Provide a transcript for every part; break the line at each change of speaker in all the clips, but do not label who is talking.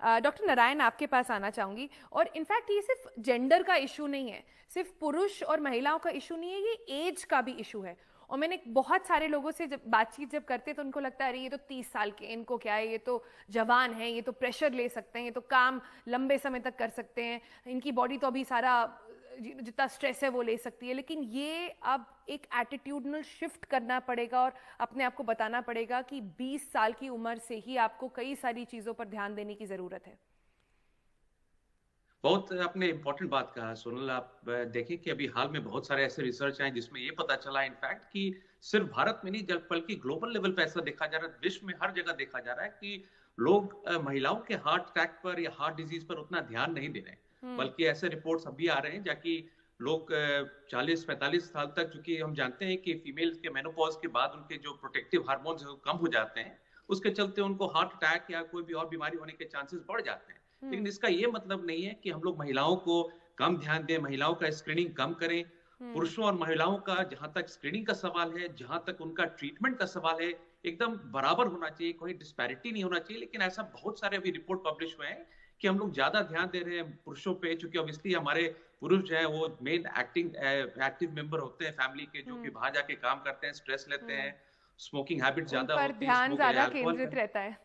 Doctor Narayan, आपके पास आना चाहूंगी। और इनफैक्ट ये सिर्फ जेंडर का इशू नहीं है, सिर्फ पुरुष और महिलाओं का इशू नहीं है, ये एज का भी इशू है। और मैंने बहुत सारे लोगों से जब बातचीत करते हैं तो उनको लगता है अरे ये तो 30 साल के, इनको क्या है, ये तो जवान है, ये तो प्रेशर ले सकते हैं, ये तो काम लंबे समय तक कर सकते हैं, इनकी बॉडी तो अभी सारा जितना स्ट्रेस है वो ले सकती है। लेकिन ये अब एक एटीट्यूडनल शिफ्ट करना पड़ेगा और अपने आप को बताना पड़ेगा कि 20 साल की उम्र से ही आपको कई सारी चीज़ों पर ध्यान देने की ज़रूरत है।
बहुत आपने इम्पोर्टेंट बात कहा सोनल। आप देखें कि अभी हाल में बहुत सारे ऐसे रिसर्च आए जिसमें ये पता चला इनफैक्ट कि सिर्फ भारत में नहीं बल्कि ग्लोबल लेवल पे ऐसा देखा जा रहा है, विश्व में हर जगह देखा जा रहा है कि लोग महिलाओं के हार्ट अटैक पर या हार्ट डिजीज पर उतना ध्यान नहीं दे रहे हैं।
हम्म।
बल्कि ऐसे रिपोर्ट्स अभी आ रहे हैं जाकि लोग 40-45 साल तक, चूंकि हम जानते हैं कि फीमेल के मेनोपॉज के बाद उनके जो प्रोटेक्टिव हार्मोन्स कम हो जाते हैं, उसके चलते उनको हार्ट अटैक या कोई भी और बीमारी होने के चांसेस बढ़ जाते हैं।
हम्म।
लेकिन इसका ये मतलब नहीं है कि हम लोग महिलाओं को कम ध्यान दें, महिलाओं का स्क्रीनिंग कम करें।
हम्म।
पुरुषों और महिलाओं का जहां तक स्क्रीनिंग का सवाल है, जहां तक उनका ट्रीटमेंट का सवाल है, एकदम बराबर होना चाहिए, कोई डिस्पैरिटी नहीं होना चाहिए। लेकिन ऐसा बहुत सारे अभी रिपोर्ट पब्लिश हुए हैं कि हम लोग ज्यादा ध्यान दे रहे हैं पुरुषों पे, क्योंकि ऑब्वियसली हमारे पुरुष जो है वो मेन एक्टिव मेंबर होते हैं फैमिली के, जो कि
हम्म।
बाहर जाके काम करते हैं, स्ट्रेस लेते
हम्म।
हैं, स्मोकिंग हैबिट
उन
ज्यादा
पर
होती है,
ध्यान
स्मोक
ज्यादा
अल्कोहल
केंद्रित
का।
रहता है।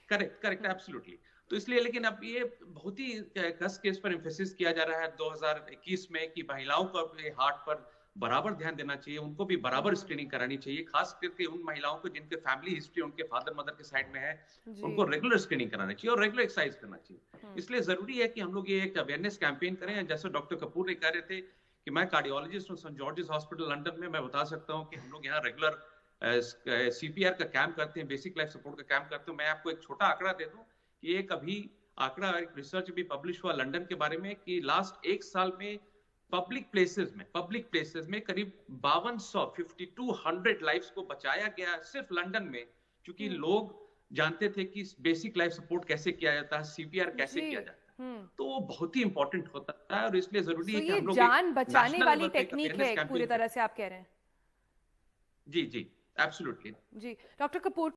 करेक्ट, करेक्ट,
हम्म।
एब्सोल्युटली। तो इसलिए लेकिन अब ये बहुत ही कस के इस पर एम्फेसिस किया जा रहा है 2021 में कि महिलाओं को अपने हार्ट पर बराबर ध्यान देना चाहिए, उनको भी बराबर
हम्म।
स्क्रीनिंग करानी चाहिए, खास करके उन महिलाओं को जिनके फैमिली हिस्ट्री उनके फादर मदर के साइड में है,
जी।
उनको रेगुलर स्क्रीनिंग कराना चाहिए और रेगुलर एक्सरसाइज करना चाहिए।
हम्म।
इसलिए जरूरी है कि हम लोग ये एक अवेयरनेस कैंपेन करें। जैसे डॉक्टर कपूर ने कह रहे थे कि मैं कार्डियोलॉजिस्ट हूँ सेंट जॉर्जेस हॉस्पिटल लंदन में, मैं बता सकता हूँ कि हम लोग यहाँ रेगुलर सीपीआर का कैंप करते हैं, बेसिक लाइफ सपोर्ट का कैंप करते हैं। मैं आपको एक छोटा आंकड़ा दे दूं कि एक अभी आंकड़ा, एक रिसर्च भी पब्लिश हुआ लंदन के बारे में कि लास्ट एक साल में पब्लिक प्लेसेस में करीब 5200 लाइफ्स को बचाया गया सिर्फ लंदन में, क्योंकि
हम्म।
लोग जानते थे कि बेसिक लाइफ सपोर्ट कैसे किया जाता है, सीपीआर कैसे
जी।
किया जाता है।
हम्म।
तो वो बहुत ही इंपॉर्टेंट होता है और इसलिए जरूरी
सो
है कि
ये
हम लोग एक
जान बचाने
नेशनल
वाली
लेवल पे एक
टेक्निक है
अवेयरनेस
एक पूरी
कैंपेन करें।
तरह से, आप कह रहे हैं।
जी जी, एब्सोल्युटली।
जी डॉक्टर कपूर,